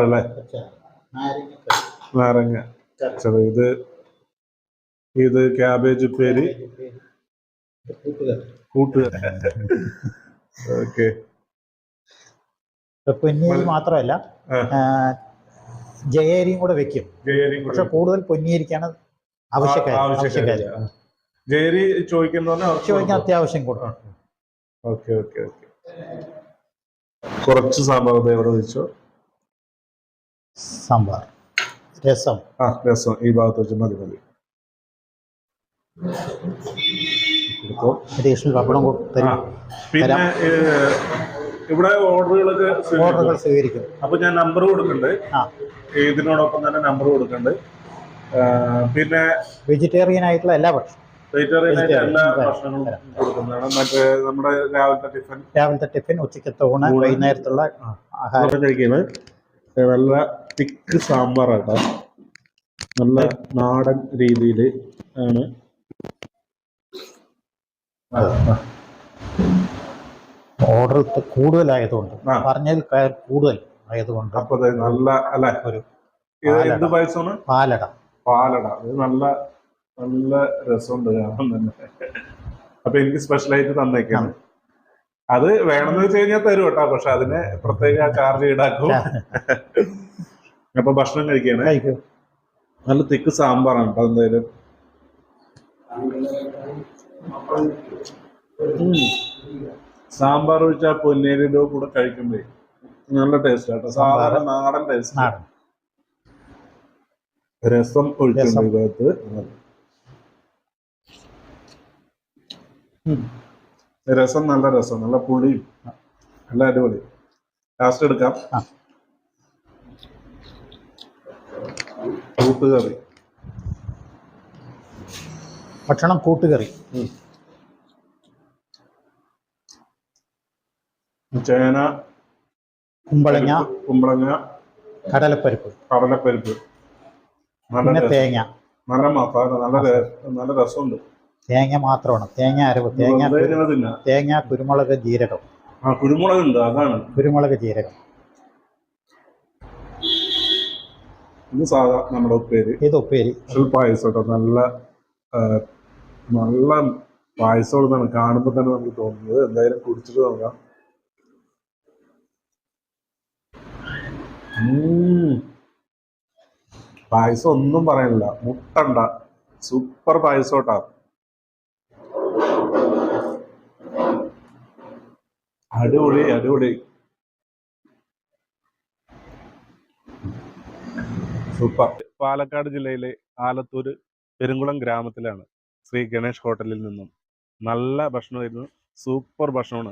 അല്ലേ? നാരങ്ങ ഇത് ഇത് ക്യാബേജ് ഉപ്പേരി കൂട്ടുകറി. ഓക്കെ. പൊന്നിയരി മാത്രമല്ല ജയേരിയും കൂടെ വെക്കും. പക്ഷെ കൂടുതൽ പൊന്നിയരിക്കാണ് ആവശ്യക്കാര്. ജയരി ചോദിക്കാൻ അത്യാവശ്യം കൊടുക്കും. Okay okay okay. കുറച്ച് സാമ്പാർ എവിടെ വെച്ചോ? സാമ്പാർ, രസം. രസം ഈ ഭാഗത്ത് വെച്ച് മതി മതി. പിന്നെ ഇവിടെ ഓർഡറുകൾ സ്വീകരിക്കും. അപ്പൊ ഞാൻ നമ്പർ കൊടുക്കുന്നുണ്ട്, ഇതിനോടൊപ്പം തന്നെ നമ്പർ കൊടുക്കുന്നുണ്ട്. പിന്നെ വെജിറ്റേറിയൻ ആയിട്ടുള്ള എല്ലാ ഭക്ഷണം, എല്ലാ ഭക്ഷണങ്ങളും കൊടുക്കുന്നതാണ്. മറ്റേ നമ്മുടെ രാവിലത്തെ ടിഫിൻ, ഉച്ചക്കത്തെ ഊണ്, വൈകുന്നേരത്തുള്ള ആഹാരം കഴിക്കുന്നത്. നല്ല തിക്ക് സാമ്പാറാട്ടോ, നല്ല നാടൻ രീതിയിൽ ആണ്. ഓർഡർ കൂടുതലായതുകൊണ്ട്, പറഞ്ഞതിൽ കൂടുതൽ ആയതുകൊണ്ട് അപ്പൊ നല്ല അല്ലെ ഒരു എന്ത് പായസമാണ്? പാലട. അത് നല്ല നല്ല രസമുണ്ട് കാണാൻ തന്നെ. അപ്പൊ എനിക്ക് സ്പെഷ്യലായിട്ട് തന്നേക്കാണ്. അത് വേണമെന്ന് വെച്ച് കഴിഞ്ഞാൽ തരും കേട്ടോ, പക്ഷെ അതിന് പ്രത്യേക ചാർജ് ഈടാക്കും. അപ്പൊ ഭക്ഷണം കഴിക്കാണ്. നല്ല തിക്ക് സാമ്പാറാണ് കേട്ടോ. എന്തായാലും സാമ്പാർ വെച്ചാൽ പൊന്നേരിയുടെ കൂടെ കഴിക്കുമ്പോ നല്ല ടേസ്റ്റ് ആട്ടോ. സാധാരണ നാടൻ ടേസ്റ്റ്. രസം ഒഴിക്കുന്നുണ്ട് ഇതിനകത്ത്. രസം നല്ല പുളിയും നല്ല അടിപൊളി. ലാസ്റ്റ് എടുക്കാം. കൂട്ടുകറി, ഭക്ഷണം കൂട്ടുകറി. ചേന, കുമ്പളങ്ങ, കടലപ്പരിപ്പ്, നല്ല തേങ്ങ, നല്ല മസാല, നല്ല രസമുണ്ട്. തേങ്ങ മാത്രമാണ്, തേങ്ങ അരവ്, തേങ്ങ, കുരുമുളക്, ജീരകം. കുരുമുളകുണ്ട്, അതാണ് കുരുമുളക്, ജീരകം. ഇത് സാധാ നമ്മുടെ ഉപ്പേരി. ഇത് ഉപ്പേരി. പായസം കേട്ടോ, നല്ല പായസം കാണുമ്പോൾ തന്നെ നമുക്ക് തോന്നുന്നത്. എന്തായാലും കുടിച്ചിട്ട് നോക്കാം. പായസം ഒന്നും പറയാനില്ല, മുട്ടണ്ട, സൂപ്പർ പായസം കേട്ടാ. അടിപൊളി സൂപ്പർ. പാലക്കാട് ജില്ലയിലെ ആലത്തൂര് പെരുങ്കുളം ഗ്രാമത്തിലാണ് ശ്രീ ഗണേഷ് ഹോട്ടലിൽ നിന്നും നല്ല ഭക്ഷണമായിരുന്നു. സൂപ്പർ ഭക്ഷണമാണ്.